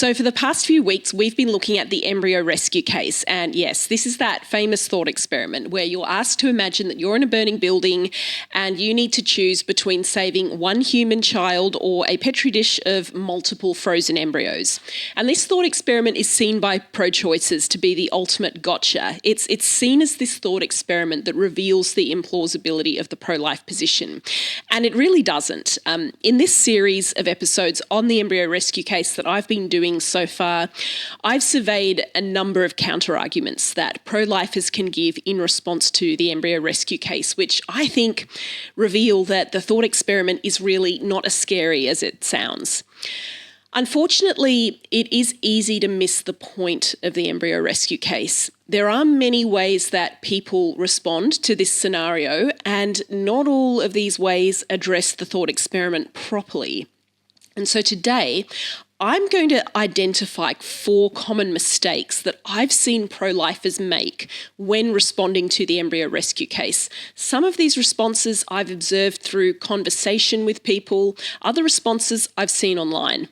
So for the past few weeks, we've been looking at the embryo rescue case. And yes, this is that famous thought experiment where you're asked to imagine that you're in a burning building and you need to choose between saving one human child or a petri dish of multiple frozen embryos. And this thought experiment is seen by pro-choicers to be the ultimate gotcha. It's seen as this thought experiment that reveals the implausibility of the pro-life position. And it really doesn't. In this series of episodes on the embryo rescue case that I've been doing so far, I've surveyed a number of counter-arguments that pro-lifers can give in response to the embryo rescue case, which I think reveal that the thought experiment is really not as scary as it sounds. Unfortunately, it is easy to miss the point of the embryo rescue case. There are many ways that people respond to this scenario, and not all of these ways address the thought experiment properly. And so today, I'm going to identify 4 common mistakes that I've seen pro-lifers make when responding to the embryo rescue case. Some of these responses I've observed through conversation with people, other responses I've seen online.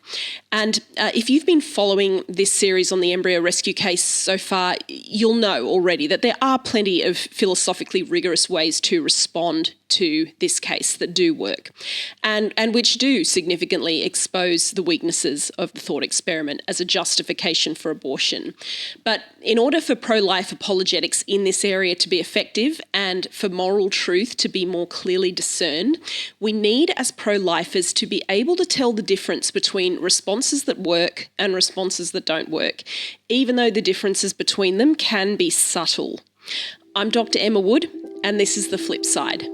And if you've been following this series on the embryo rescue case so far, you'll know already that there are plenty of philosophically rigorous ways to respond to this case that do work and which do significantly expose the weaknesses of the thought experiment as a justification for abortion. But in order for pro-life apologetics in this area to be effective and for moral truth to be more clearly discerned, we need as pro-lifers to be able to tell the difference between responses that work and responses that don't work, even though the differences between them can be subtle. I'm Dr. Emma Wood, and this is The Flip Side.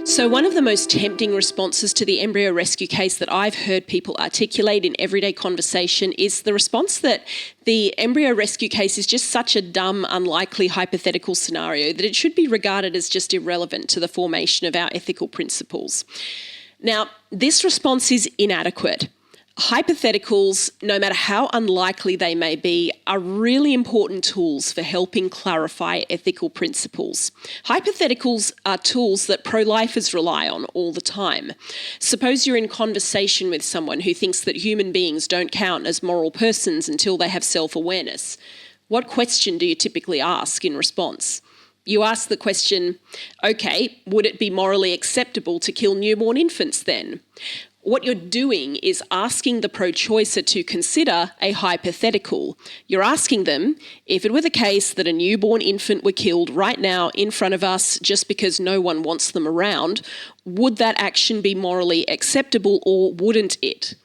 So one of the most tempting responses to the embryo rescue case that I've heard people articulate in everyday conversation is the response that the embryo rescue case is just such a dumb, unlikely hypothetical scenario that it should be regarded as just irrelevant to the formation of our ethical principles. Now, this response is inadequate. Hypotheticals, no matter how unlikely they may be, are really important tools for helping clarify ethical principles. Hypotheticals are tools that pro-lifers rely on all the time. Suppose you're in conversation with someone who thinks that human beings don't count as moral persons until they have self-awareness. What question do you typically ask in response? You ask the question, okay, would it be morally acceptable to kill newborn infants then? What you're doing is asking the pro-choicer to consider a hypothetical. You're asking them, if it were the case that a newborn infant were killed right now in front of us just because no one wants them around, would that action be morally acceptable or wouldn't it?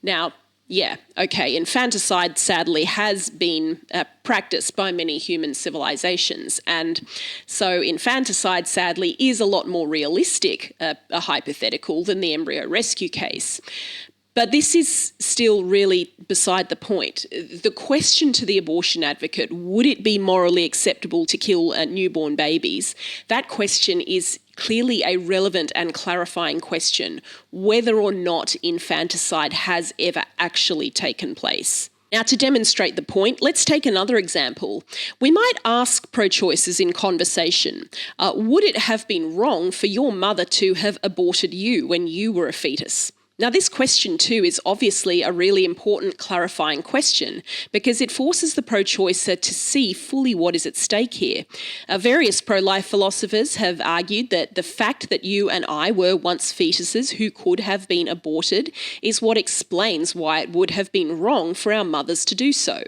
Now, yeah, okay, infanticide sadly has been practiced by many human civilizations, and so infanticide sadly is a lot more realistic, a hypothetical, than the embryo rescue case. But this is still really beside the point. The question to the abortion advocate, would it be morally acceptable to kill newborn babies? That question is clearly a relevant and clarifying question, whether or not infanticide has ever actually taken place. Now, to demonstrate the point, let's take another example. We might ask pro-choicers in conversation, would it have been wrong for your mother to have aborted you when you were a fetus? Now, this question too is obviously a really important clarifying question because it forces the pro-choicer to see fully what is at stake here. Various pro-life philosophers have argued that the fact that you and I were once fetuses who could have been aborted is what explains why it would have been wrong for our mothers to do so.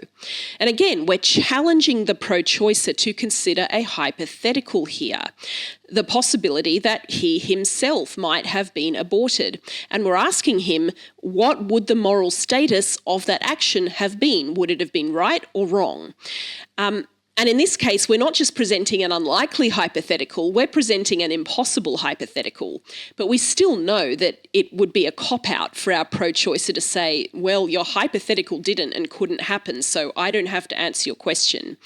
And again, we're challenging the pro-choicer to consider a hypothetical here. The possibility that he himself might have been aborted. And we're asking him, what would the moral status of that action have been? Would it have been right or wrong? And in this case, we're not just presenting an unlikely hypothetical, we're presenting an impossible hypothetical. But we still know that it would be a cop-out for our pro-choicer to say, well, your hypothetical didn't and couldn't happen, so I don't have to answer your question.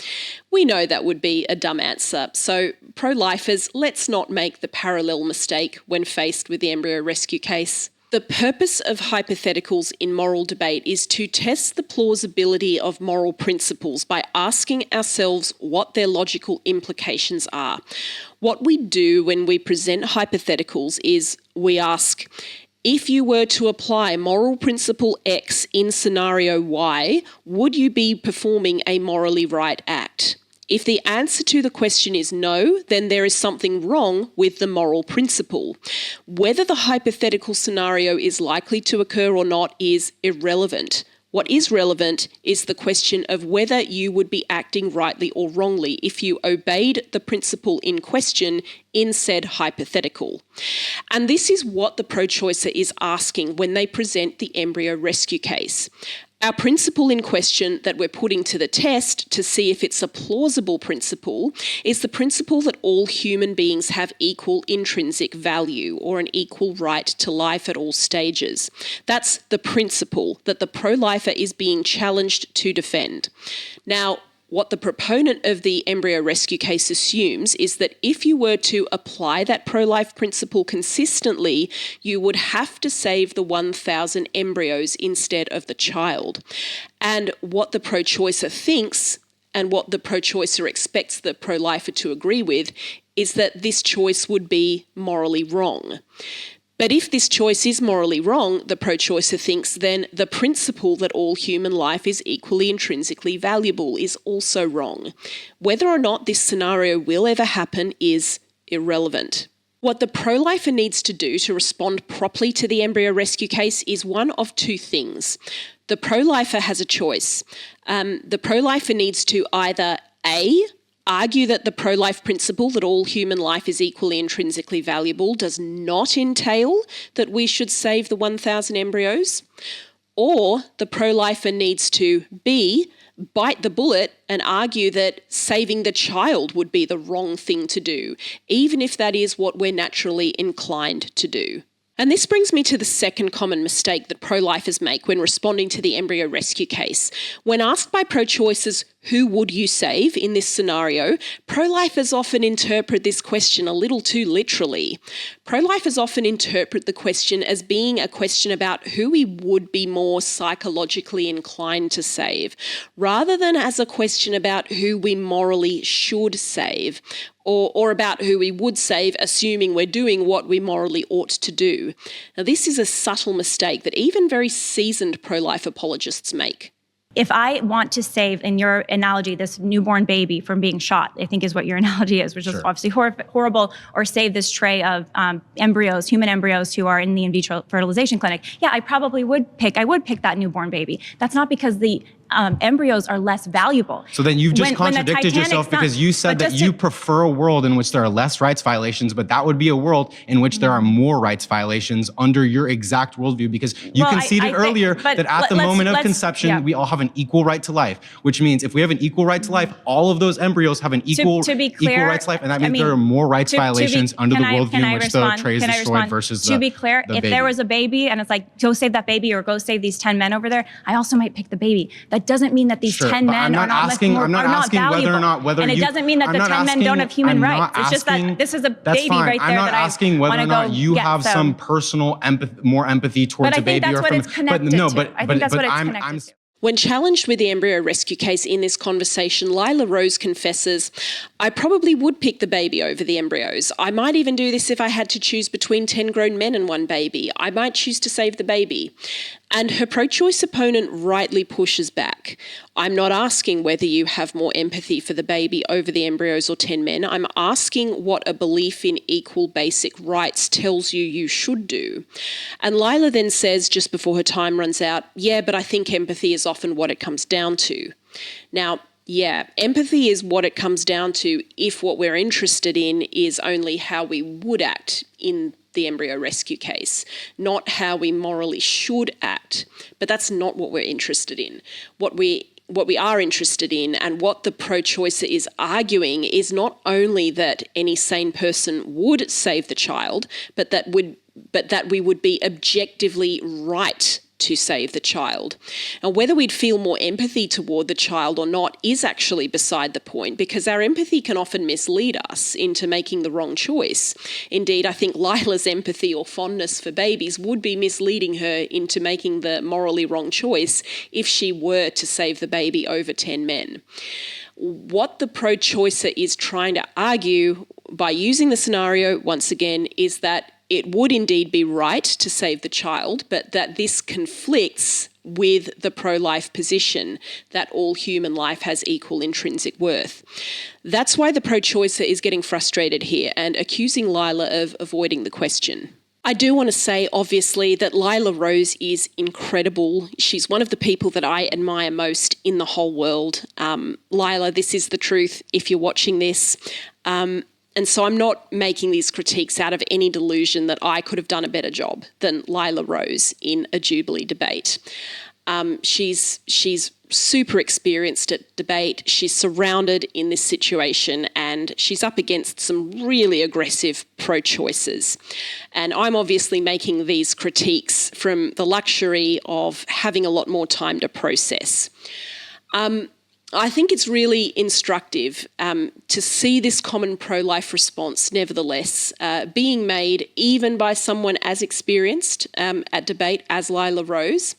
We know that would be a dumb answer. So pro-lifers, let's not make the parallel mistake when faced with the embryo rescue case. The purpose of hypotheticals in moral debate is to test the plausibility of moral principles by asking ourselves what their logical implications are. What we do when we present hypotheticals is we ask, If you were to apply moral principle X in scenario Y, would you be performing a morally right act? If the answer to the question is no, then there is something wrong with the moral principle. Whether the hypothetical scenario is likely to occur or not is irrelevant. What is relevant is the question of whether you would be acting rightly or wrongly if you obeyed the principle in question in said hypothetical. And this is what the pro-choicer is asking when they present the embryo rescue case. Our principle in question that we're putting to the test to see if it's a plausible principle is the principle that all human beings have equal intrinsic value or an equal right to life at all stages. That's the principle that the pro-lifer is being challenged to defend. Now, what the proponent of the embryo rescue case assumes is that if you were to apply that pro-life principle consistently, you would have to save the 1,000 embryos instead of the child. And what the pro-choicer thinks and what the pro-choicer expects the pro-lifer to agree with is that this choice would be morally wrong. But if this choice is morally wrong, the pro-choicer thinks then the principle that all human life is equally intrinsically valuable is also wrong. Whether or not this scenario will ever happen is irrelevant. What the pro-lifer needs to do to respond properly to the embryo rescue case is one of two things. The pro-lifer has a choice. The pro-lifer needs to either A, argue that the pro-life principle that all human life is equally intrinsically valuable does not entail that we should save the 1,000 embryos, or the pro-lifer needs to B, bite the bullet and argue that saving the child would be the wrong thing to do, even if that is what we're naturally inclined to do. And this brings me to the second common mistake that pro-lifers make when responding to the embryo rescue case. When asked by pro-choicers, who would you save in this scenario, pro-lifers often interpret this question a little too literally. Pro-lifers often interpret the question as being a question about who we would be more psychologically inclined to save, rather than as a question about who we morally should save, or about who we would save, assuming we're doing what we morally ought to do. Now, this is a subtle mistake that even very seasoned pro-life apologists make. If I want to save, in your analogy, this newborn baby from being shot, I think is what your analogy is, which is obviously horrible, or save this tray of embryos, human embryos who are in the in vitro fertilization clinic, yeah, I would pick that newborn baby. That's not because the embryos are less valuable. So then you've just contradicted yourself, because you said that you prefer a world in which there are less rights violations, but that would be a world in which there are more rights violations under your exact worldview, because you conceded earlier that at the moment of conception, we all have an equal right to life, which means if we have an equal right to life, all of those embryos have an equal rights to life, and that means there are more rights violations under the worldview in which the tray is destroyed versus the baby. To be clear, if there was a baby and it's like, go save that baby or go save these 10 men over there, I also might pick the baby. That doesn't mean that these 10 men are not valuable. And it doesn't mean that the 10 men don't have human rights. It's just that this is a baby right there that I want to go. I'm not asking whether or not you have some personal more empathy towards a baby. But I think that's what it's connected to. I think that's what it's connected to. When challenged with the embryo rescue case in this conversation, Lila Rose confesses, I probably would pick the baby over the embryos. I might even do this if I had to choose between 10 grown men and one baby. I might choose to save the baby. And her pro-choice opponent rightly pushes back. I'm not asking whether you have more empathy for the baby over the embryos or 10 men. I'm asking what a belief in equal basic rights tells you should do. And Lila then says, just before her time runs out, yeah, but I think empathy is often what it comes down to. Now, yeah, empathy is what it comes down to if what we're interested in is only how we would act in the embryo rescue case, not how we morally should act. But that's not what we're interested in. What we are interested in, and what the pro-choicer is arguing, is not only that any sane person would save the child, but that we would be objectively right to save the child. Now, whether we'd feel more empathy toward the child or not is actually beside the point, because our empathy can often mislead us into making the wrong choice. Indeed, I think Lila's empathy or fondness for babies would be misleading her into making the morally wrong choice if she were to save the baby over 10 men. What the pro-choicer is trying to argue by using the scenario, once again, is that it would indeed be right to save the child, but that this conflicts with the pro-life position that all human life has equal intrinsic worth. That's why the pro-choicer is getting frustrated here and accusing Lila of avoiding the question. I do want to say, obviously, that Lila Rose is incredible. She's one of the people that I admire most in the whole world. Lila, this is the truth if you're watching this. And so I'm not making these critiques out of any delusion that I could have done a better job than Lila Rose in a Jubilee debate. She's super experienced at debate. She's surrounded in this situation and she's up against some really aggressive pro-choicers. And I'm obviously making these critiques from the luxury of having a lot more time to process. I think it's really instructive to see this common pro-life response, nevertheless, being made even by someone as experienced at debate as Lila Rose.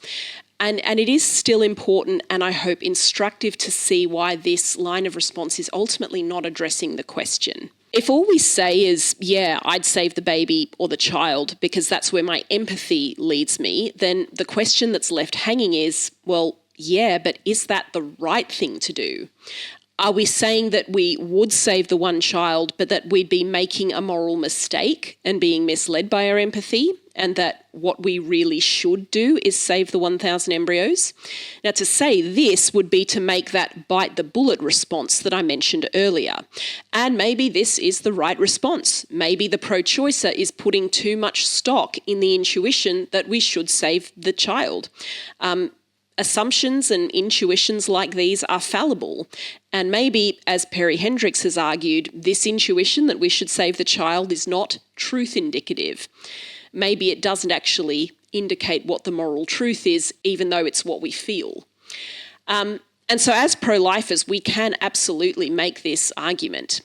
And it is still important and I hope instructive to see why this line of response is ultimately not addressing the question. If all we say is, yeah, I'd save the baby or the child because that's where my empathy leads me, then the question that's left hanging is, well, yeah, but is that the right thing to do? Are we saying that we would save the one child, but that we'd be making a moral mistake and being misled by our empathy, and that what we really should do is save the 1,000 embryos? Now, to say this would be to make that bite the bullet response that I mentioned earlier. And maybe this is the right response. Maybe the pro-choicer is putting too much stock in the intuition that we should save the child. Assumptions and intuitions like these are fallible. And maybe, as Perry Hendricks has argued, this intuition that we should save the child is not truth indicative. Maybe it doesn't actually indicate what the moral truth is, even though it's what we feel. And so as pro-lifers, we can absolutely make this argument.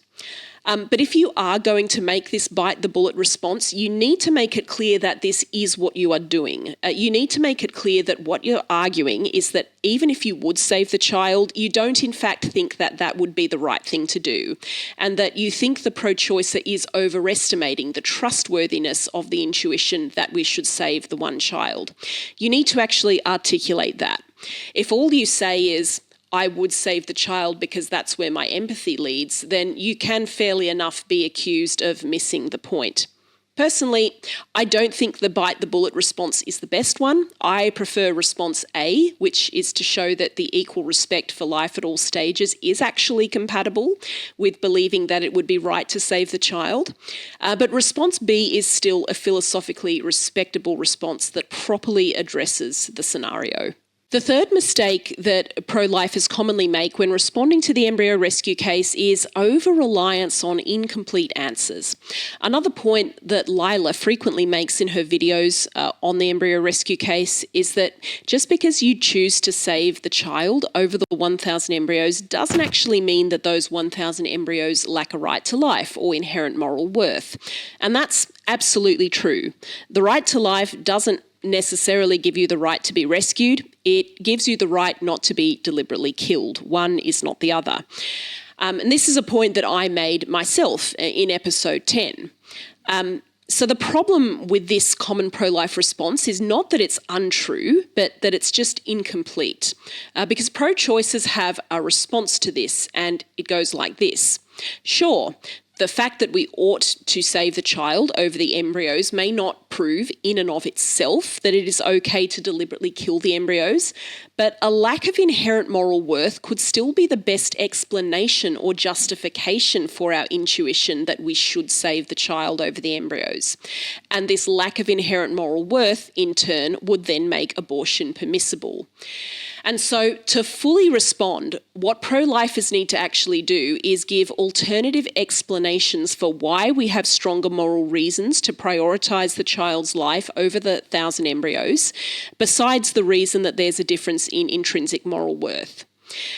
But if you are going to make this bite the bullet response, you need to make it clear that this is what you are doing. You need to make it clear that what you're arguing is that even if you would save the child, you don't in fact think that that would be the right thing to do, and that you think the pro-choicer is overestimating the trustworthiness of the intuition that we should save the one child. You need to actually articulate that. If all you say is, I would save the child because that's where my empathy leads, then you can fairly enough be accused of missing the point. Personally, I don't think the bite the bullet response is the best one. I prefer response A, which is to show that the equal respect for life at all stages is actually compatible with believing that it would be right to save the child. But response B is still a philosophically respectable response that properly addresses the scenario. The third mistake that pro-lifers commonly make when responding to the embryo rescue case is over-reliance on incomplete answers. Another point that Lila frequently makes in her videos on the embryo rescue case is that just because you choose to save the child over the 1,000 embryos doesn't actually mean that those 1,000 embryos lack a right to life or inherent moral worth. And that's absolutely true. The right to life doesn't necessarily give you the right to be rescued. It gives you the right not to be deliberately killed. One is not the other. And this is a point that I made myself in episode 10. So the problem with this common pro-life response is not that it's untrue, but that it's just incomplete. Because pro-choicers have a response to this, and it goes like this. Sure, the fact that we ought to save the child over the embryos may not prove in and of itself that it is okay to deliberately kill the embryos, but a lack of inherent moral worth could still be the best explanation or justification for our intuition that we should save the child over the embryos. And this lack of inherent moral worth, in turn, would then make abortion permissible. And so to fully respond, what pro-lifers need to actually do is give alternative explanations for why we have stronger moral reasons to prioritise the child's life over the 1,000 embryos, besides the reason that there's a difference in intrinsic moral worth.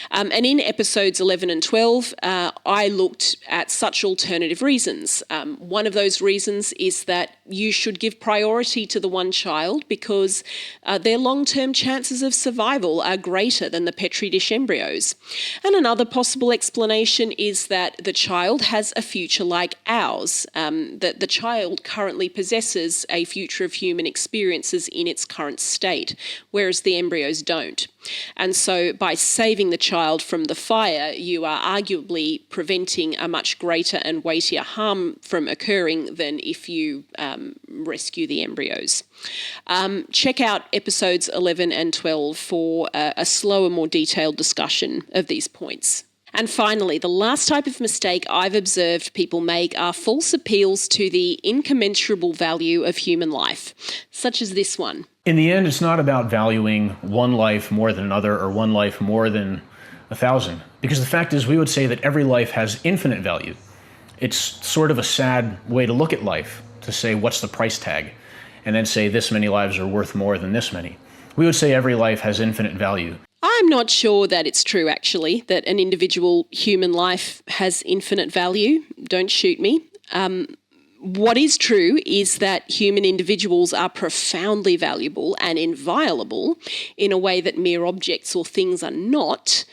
And in episodes 11 and 12, I looked at such alternative reasons. One of those reasons is that you should give priority to the one child because their long-term chances of survival are greater than the Petri dish embryos. And another possible explanation is that the child has a future like ours, that the child currently possesses a future of human experiences in its current state, whereas the embryos don't. And so by saving the child from the fire, you are arguably preventing a much greater and weightier harm from occurring than if you rescue the embryos. Check out episodes 11 and 12 for a slower, more detailed discussion of these points. And finally, the last type of mistake I've observed people make are false appeals to the incommensurable value of human life, such as this one. In the end, it's not about valuing one life more than another or one life more than 1,000. Because the fact is, we would say that every life has infinite value. It's sort of a sad way to look at life, to say what's the price tag, and then say this many lives are worth more than this many. We would say every life has infinite value. I'm not sure that it's true, actually, that an individual human life has infinite value. Don't shoot me. What is true is that human individuals are profoundly valuable and inviolable in a way that mere objects or things are not.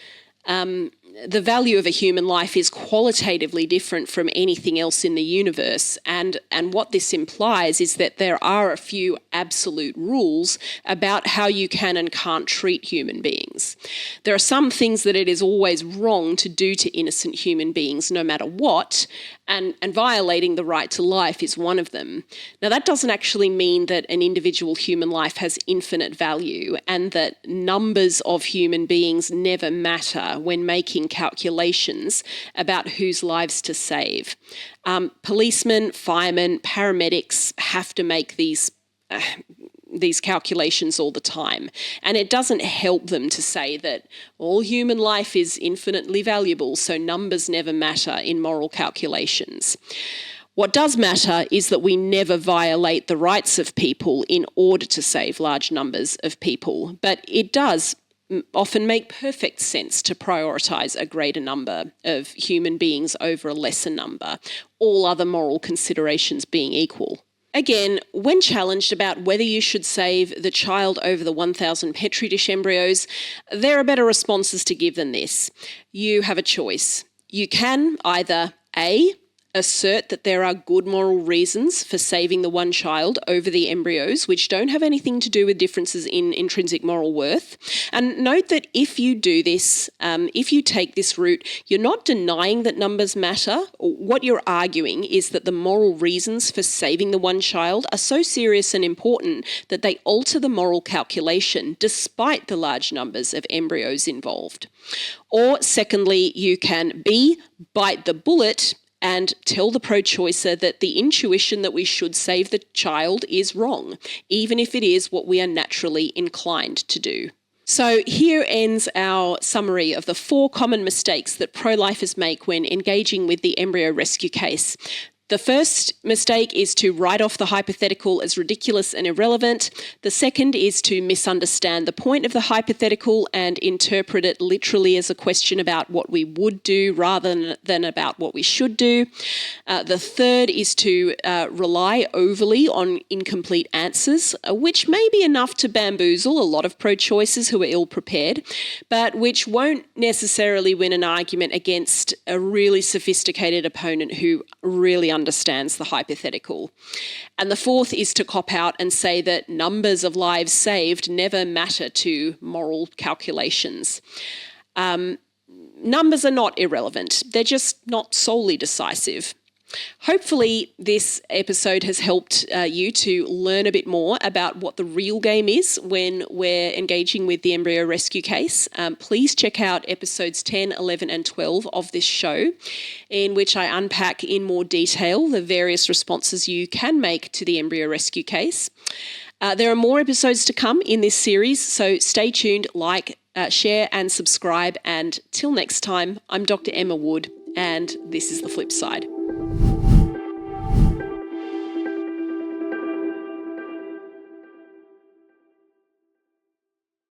The value of a human life is qualitatively different from anything else in the universe. And what this implies is that there are a few absolute rules about how you can and can't treat human beings. There are some things that it is always wrong to do to innocent human beings, no matter what, and violating the right to life is one of them. Now, that doesn't actually mean that an individual human life has infinite value and that numbers of human beings never matter when making calculations about whose lives to save. Policemen, firemen, paramedics have to make these calculations all the time. And it doesn't help them to say that all human life is infinitely valuable, so numbers never matter in moral calculations. What does matter is that we never violate the rights of people in order to save large numbers of people. But it does often make perfect sense to prioritise a greater number of human beings over a lesser number, all other moral considerations being equal. Again, when challenged about whether you should save the child over the 1,000 Petri dish embryos, there are better responses to give than this. You have a choice. You can either A, assert that there are good moral reasons for saving the one child over the embryos, which don't have anything to do with differences in intrinsic moral worth. And note that if you do this, if you take this route, you're not denying that numbers matter. What you're arguing is that the moral reasons for saving the one child are so serious and important that they alter the moral calculation despite the large numbers of embryos involved. Or secondly, you can B, bite the bullet and tell the pro-choicer that the intuition that we should save the child is wrong, even if it is what we are naturally inclined to do. So here ends our summary of the 4 common mistakes that pro-lifers make when engaging with the embryo rescue case. The first mistake is to write off the hypothetical as ridiculous and irrelevant. The second is to misunderstand the point of the hypothetical and interpret it literally as a question about what we would do rather than about what we should do. The third is to rely overly on incomplete answers, which may be enough to bamboozle a lot of pro-choicers who are ill-prepared, but which won't necessarily win an argument against a really sophisticated opponent who really understands the hypothetical. And the fourth is to cop out and say that numbers of lives saved never matter to moral calculations. Numbers are not irrelevant. They're just not solely decisive. Hopefully this episode has helped you to learn a bit more about what the real game is when we're engaging with the embryo rescue case. Please check out episodes 10, 11 and 12 of this show, in which I unpack in more detail the various responses you can make to the embryo rescue case. There are more episodes to come in this series, so stay tuned, share and subscribe. And till next time, I'm Dr. Emma Wood, and this is The Flip Side.